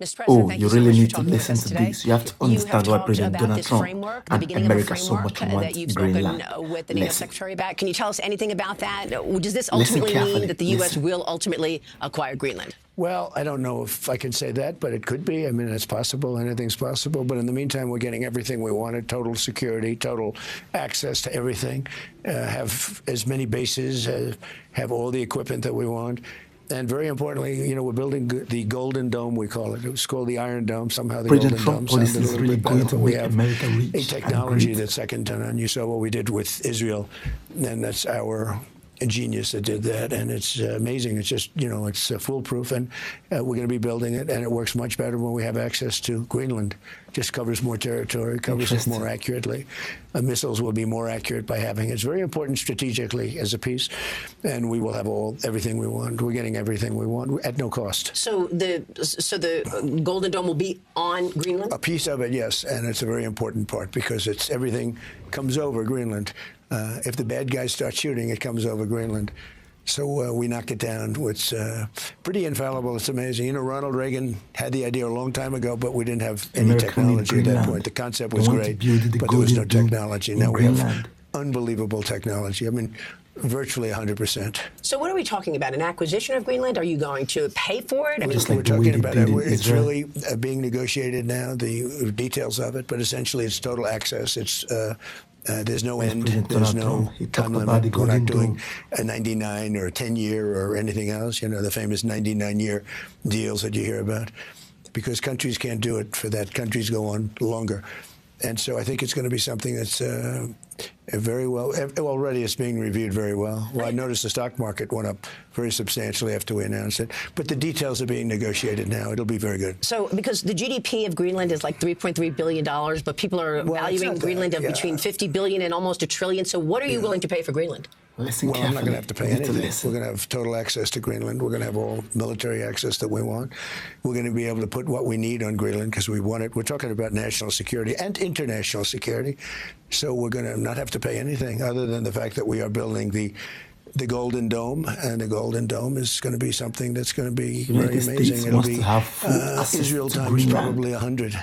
Mr. President, Oh, thank you you so really much for need to talking with listen us to today. this. You have to You have understand why talked President about Donald this Trump framework, the and beginning of a America so framework much want that you've spoken Greenland. with the NATO Listen. Secretary about. Can you tell us anything about that? Does this Listen ultimately mean carefully. that the U.S. Listen. will ultimately acquire Greenland? Well, I don't know if I can say that, but it could be. I mean, it's possible. Anything's possible. But in the meantime, we're getting everything we wanted: total security, total access to everything, have as many bases, have all the equipment that we want. And very importantly, you know, we're building the Golden Dome, we call it. It was called the Iron Dome. Somehow the President Golden Trump Dome policy sounded a is little really bit better. going to But we make have America a rich and technology great. that's second to none. You saw what we did with Israel, and that's our genius that did that, and it's amazing. It's just, you know, it's foolproof, and we're going to be building it, and it works much better when we have access to Greenland. Just covers more territory, covers it more accurately. Missiles will be more accurate by having it. It's very important strategically as a piece, and we will have everything we want. We're getting everything we want at no cost. So the Golden Dome will be on Greenland? A piece of it, yes, and it's a very important part because it's everything comes over Greenland. If the bad guys start shooting, it comes over Greenland. So we knock it down. It's pretty infallible. It's amazing. You know, Ronald Reagan had the idea a long time ago, but we didn't have any technology at that point. The concept was great, but there was no technology. Now we have unbelievable technology. I mean, virtually 100%. So what are we talking about? An acquisition of Greenland? Are you going to pay for it? I mean, we're talking about it. It's really being negotiated now, the details of it, but essentially it's total access. It's there's no end. There's no time limit. We're not doing a 99 or a 10-year or anything else. You know, the famous 99-year deals that you hear about, because countries can't do it for that. Countries go on longer. And so I think it's going to be something that's very well, already it's being reviewed very well. Well, I noticed the stock market went up very substantially after we announced it. But the details are being negotiated now. It'll be very good. So, because the GDP of Greenland is like $3.3 billion, but people are valuing Greenland of between $50 billion and almost $1 trillion. So what are you willing to pay for Greenland? Well, I'm not going to have to pay anything. We're going to have total access to Greenland. We're going to have all military access that we want. We're going to be able to put what we need on Greenland because we want it. We're talking about national security and international security. So we're going to not have to pay anything other than the fact that we are building the Golden Dome, and the Golden Dome is going to be something that's going to be very amazing. It'll be Israel times probably 100.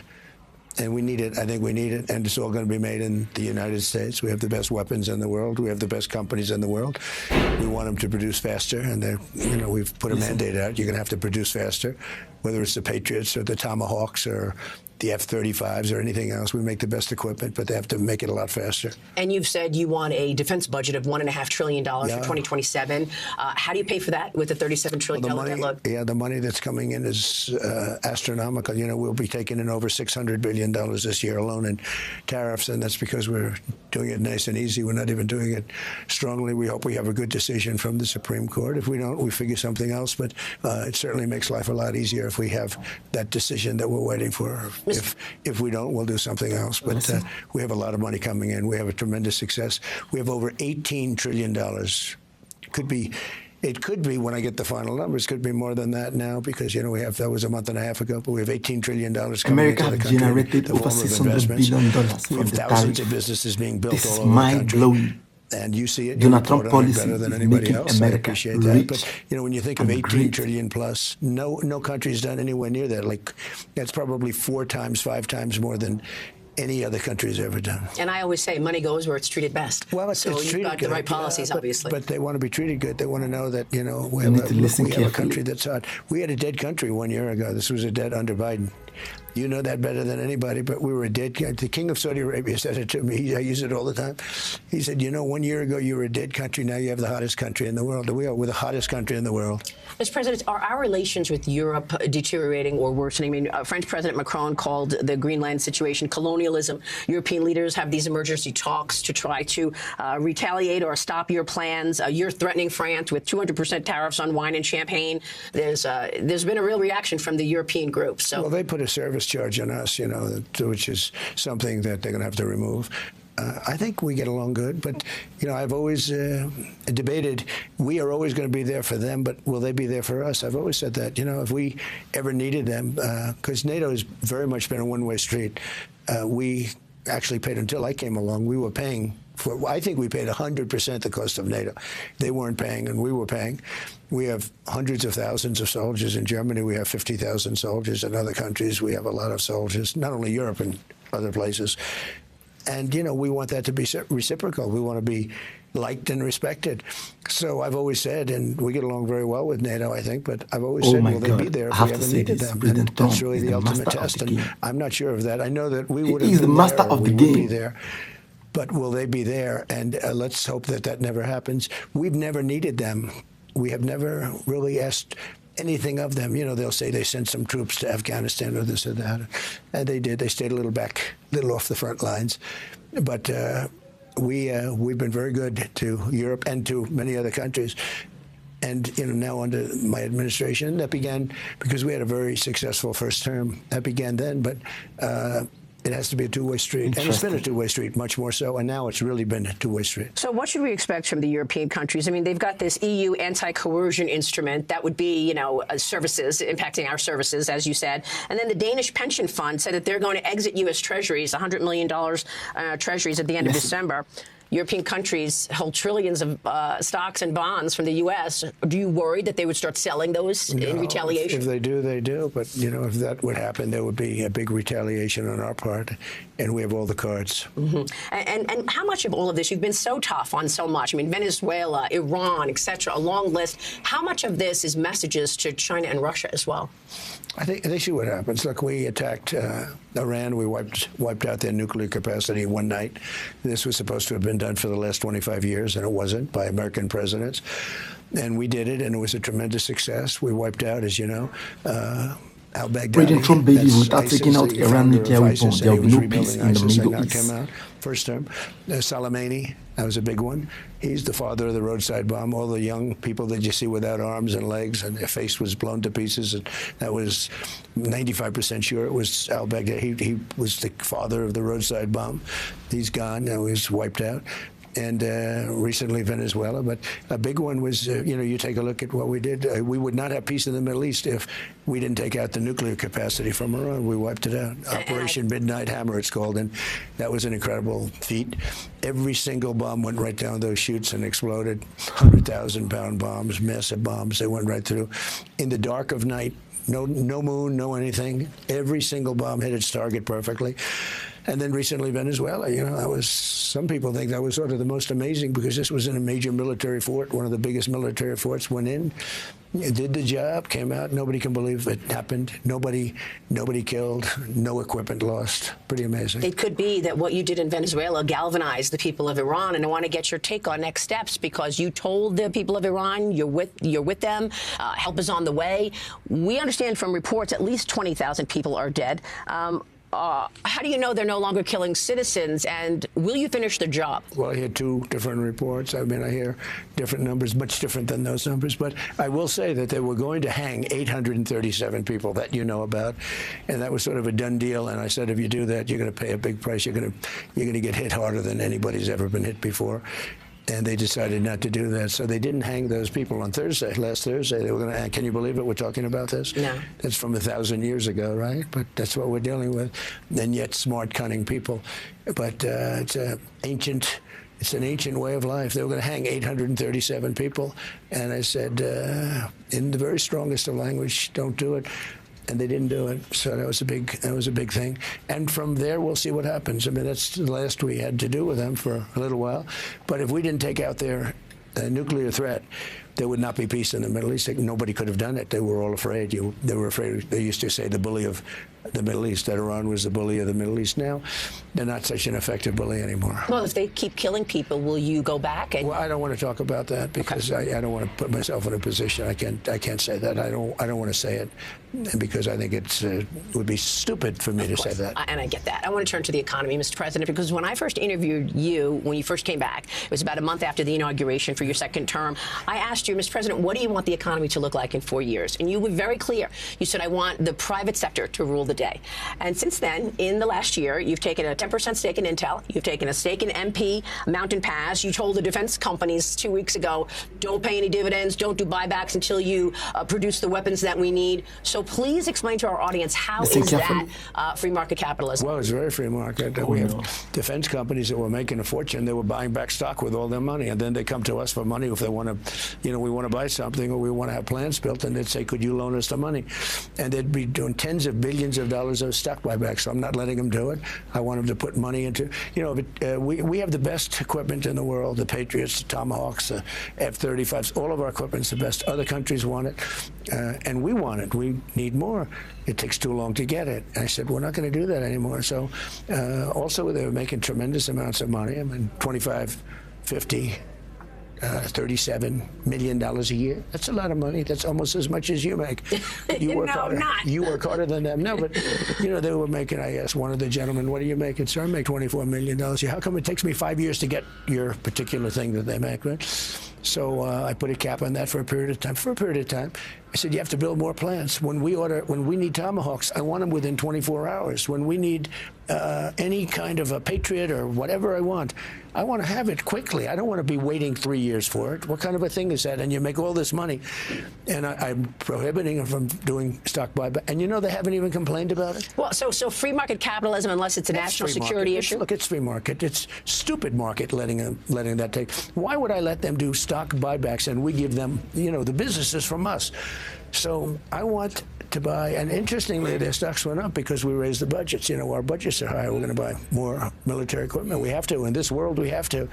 And we need it. I think we need it. And it's all going to be made in the United States. We have the best weapons in the world. We have the best companies in the world. We want them to produce faster. And you know, we've put a mandate out. You're going to have to produce faster, whether it's the Patriots or the Tomahawks or the F-35s or anything else. We make the best equipment, but they have to make it a lot faster. And you've said you want a defense budget of $1.5 trillion for 2027. How do you pay for that with the $37 trillion debt load? Yeah, the money that's coming in is astronomical. You know, we'll be taking in over $600 billion this year alone in tariffs, and that's because we're doing it nice and easy. We're not even doing it strongly. We hope we have a good decision from the Supreme Court. If we don't, we figure something else. But it certainly makes life a lot easier if we have that decision that we're waiting for. If we don't, we'll do something else. But we have a lot of money coming in. We have a tremendous success. We have over $18 trillion. It could be when I get the final numbers, could be more than that now because, you know, that was a month and a half ago, but we have $18 trillion coming into the country. America generated over $600 billion we have thousands of businesses being built this all over the country. mind-blowing. And you see it, Donald Trump policy better than is anybody making else. America I appreciate rich that. But, you know, when you think of 18 great. trillion plus, no country's done anywhere near that. Like, that's probably 4 times, 5 times more than any other country has ever done. And I always say money goes where it's treated best. Well, so you've got the right policies, obviously. But they want to be treated good. They want to know that, you know, we have a country that's hot. We had a dead country 1 year ago. This was a dead under Biden. You know that better than anybody, but we were a dead country. The king of Saudi Arabia said it to me. I use it all the time. He said, you know, 1 year ago you were a dead country. Now you have the hottest country in the world. We're the hottest country in the world. Mr. President, are our relations with Europe deteriorating or worsening? I mean, French President Macron called the Greenland situation colonialism. European leaders have these emergency talks to try to retaliate or stop your plans. You're threatening France with 200% tariffs on wine and champagne. There's been a real reaction from the European group. So, well, they put a service charge on us, you know, which is something that they're going to have to remove. I think we get along good, but, you know, I've always debated, we are always going to be there for them, but will they be there for us? I've always said that, you know, if we ever needed them, because NATO has very much been a one-way street. We actually paid, until I came along, we were paying I think we paid 100% the cost of NATO. They weren't paying, and we were paying. We have hundreds of thousands of soldiers in Germany. We have 50,000 soldiers in other countries. We have a lot of soldiers, not only Europe and other places. And, you know, we want that to be reciprocal. We want to be liked and respected. So I've always said, and we get along very well with NATO, I think, but I've always said, will they be there if we ever needed them? And that's really the ultimate test. And I'm not sure of that. I know that we would have been there, or we would be there. But will they be there? And let's hope that that never happens. We've never needed them. We have never really asked anything of them. You know, they'll say they sent some troops to Afghanistan or this or that. And they did. They stayed a little off the front lines. But we've been very good to Europe and to many other countries. And, you know, now under my administration, that began because we had a very successful first term. That began then, but it has to be a two-way street. And it's been a two-way street, much more so. And now it's really been a two-way street. So what should we expect from the European countries? I mean, they've got this EU anti-coercion instrument that would be, you know, services, impacting our services, as you said. And then the Danish pension fund said that they're going to exit U.S. treasuries, $100 million treasuries at the end of December. European countries hold trillions of stocks and bonds from the U.S. Do you worry that they would start selling those in retaliation? If they do, they do. But, you know, if that would happen, there would be a big retaliation on our part, and we have all the cards. Mm-hmm. And how much of all of this, you've been so tough on so much. I mean, Venezuela, Iran, et cetera, a long list. How much of this is messages to China and Russia as well? I think they see what happens. Look, we attacked Iran. We wiped out their nuclear capacity one night. This was supposed to have been done for the last 25 years, and it wasn't by American presidents. And we did it, and it was a tremendous success. We wiped out, as you know, al-Baghdadi. President Trump believes without taking out Iran nuclear weapons, there will be no peace in the Middle East. First term. Soleimani, that was a big one. He's the father of the roadside bomb. All the young people that you see without arms and legs, and their face was blown to pieces. And that was 95% sure it was al-Baghdadi. He was the father of the roadside bomb. He's gone. Now he's wiped out. And recently Venezuela. But a big one was, you know, you take a look at what we did. We would not have peace in the Middle East if we didn't take out the nuclear capacity from Iran. We wiped it out. Operation Midnight Hammer, it's called. And that was an incredible feat. Every single bomb went right down those chutes and exploded. 100,000-pound bombs, massive bombs. They went right through. In the dark of night, no moon, no anything. Every single bomb hit its target perfectly. And then recently Venezuela, you know, that was, some people think that was sort of the most amazing because this was in a major military fort, one of the biggest military forts, went in, did the job, came out. Nobody can believe it happened. Nobody killed, no equipment lost. Pretty amazing. It could be that what you did in Venezuela galvanized the people of Iran, and I want to get your take on next steps because you told the people of Iran you're with them, help is on the way. We understand from reports at least 20,000 people are dead. How do you know they're no longer killing citizens, and will you finish the job? Well, I hear two different reports. I mean, I hear different numbers, much different than those numbers. But I will say that they were going to hang 837 people that you know about, and that was sort of a done deal. And I said, if you do that, you're going to pay a big price. You're going to get hit harder than anybody's ever been hit before. And they decided not to do that. So they didn't hang those people on Thursday. Last Thursday, they were going to hang. Can you believe it? We're talking about this? No. That's from 1,000 years ago, right? But that's what we're dealing with. And yet smart, cunning people. But it's an ancient way of life. They were going to hang 837 people. And I said, in the very strongest of language, don't do it. And they didn't do it, so that was a big thing. And from there, we'll see what happens. I mean, that's the last we had to do with them for a little while. But if we didn't take out their nuclear threat, there would not be peace in the Middle East. Nobody could have done it. They were all afraid. They were afraid. They used to say the bully of the Middle East, that Iran was the bully of the Middle East. Now, they're not such an effective bully anymore. Well, if they keep killing people, will you go back? Well, I don't want to talk about that because I don't want to put myself in a position. I can't say that. I don't want to say it because I think it would be stupid for me to say that. And I get that. I want to turn to the economy, Mr. President, because when I first interviewed you, when you first came back, it was about a month after the inauguration for your second term, I asked asked you, Mr. President, what do you want the economy to look like in 4 years? And you were very clear. You said, I want the private sector to rule the day. And since then, in the last year, you've taken a 10% stake in Intel. You've taken a stake in MP, Mountain Pass. You told the defense companies 2 weeks ago, don't pay any dividends, don't do buybacks until you produce the weapons that we need. So please explain to our audience, how is that free market capitalism? Well, it's very free market. We have defense companies that were making a fortune. They were buying back stock with all their money, and then they come to us for money if they want to, we want to buy something or we want to have plants built, and they'd say, could you loan us the money? And they'd be doing tens of billions of dollars of stock buybacks. So I'm not letting them do it. I want them to put money into, we have the best equipment in the world, the Patriots, the Tomahawks, the F-35s, all of our equipment's the best. Other countries want it, and we want it. We need more. It takes too long to get it. And I said, we're not going to do that anymore. So also, they were making tremendous amounts of money. I mean, 25, 50, $37 million a year. That's a lot of money. That's almost as much as you make. You work harder. Not. You work harder than them. No, but, they were making, I asked one of the gentlemen, what are you making? Sir, I make $24 million. How come it takes me 5 years to get your particular thing that they make, right? So I put a cap on that for a period of time. I said, you have to build more plants. When we need Tomahawks, I want them within 24 hours. When we need any kind of a Patriot or whatever I want to have it quickly. I don't want to be waiting 3 years for it. What kind of a thing is that? And you make all this money. And I'm prohibiting them from doing stock buyback. And they haven't even complained about it. Well, so free market capitalism, unless it's a national security issue? Look, it's free market. It's stupid market letting that take. Why would I let them do stock buybacks and we give them, the businesses from us? So I want to buy, and interestingly, their stocks went up because we raised the budgets. Our budgets are higher. We're going to buy more military equipment. We have to. In this world, we have to.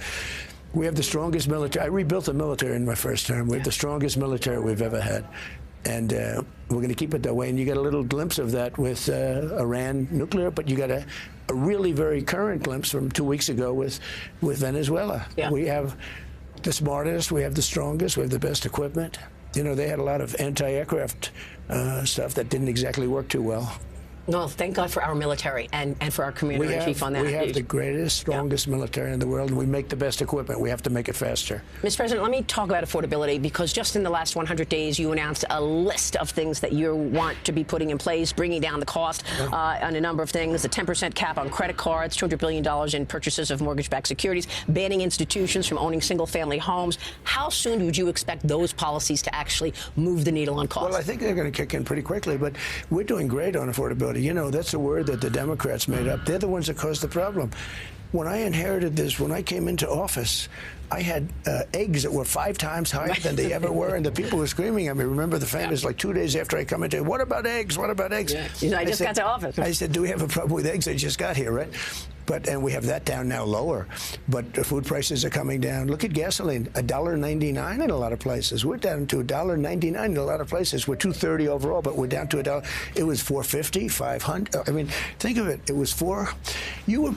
We have the strongest military. I rebuilt the military in my first term. We have the strongest military we've ever had. And we're going to keep it that way. And you get a little glimpse of that with Iran nuclear, but you got a really very current glimpse from 2 weeks ago with Venezuela. Yeah. We have the smartest, we have the strongest, we have the best equipment. They had a lot of anti-aircraft stuff that didn't exactly work too well. No, thank God for our military and for our commander in chief on that. We have the greatest, strongest military in the world, and we make the best equipment. We have to make it faster. Mr. President, let me talk about affordability, because just in the last 100 days, you announced a list of things that you want to be putting in place, bringing down the cost on a number of things, a 10% cap on credit cards, $200 billion in purchases of mortgage-backed securities, banning institutions from owning single-family homes. How soon would you expect those policies to actually move the needle on cost? Well, I think they're going to kick in pretty quickly, but we're doing great on affordability. That's a word that the Democrats made up. They're the ones that caused the problem. When I inherited this, when I came into office, I had eggs that were 5 times higher than they ever were, and the people were screaming at me. Remember the famous, 2 days after I come into, what about eggs? What about eggs? Yeah. I just got to office. I said, do we have a problem with eggs? I just got here, right? And we have that down now lower. But the food prices are coming down. Look at gasoline, $1.99 in a lot of places. We're down to $1.99 in a lot of places. We're $2.30 overall, but we're down to $1. It was $4.50, $500. I mean, think of it. It was $4. You were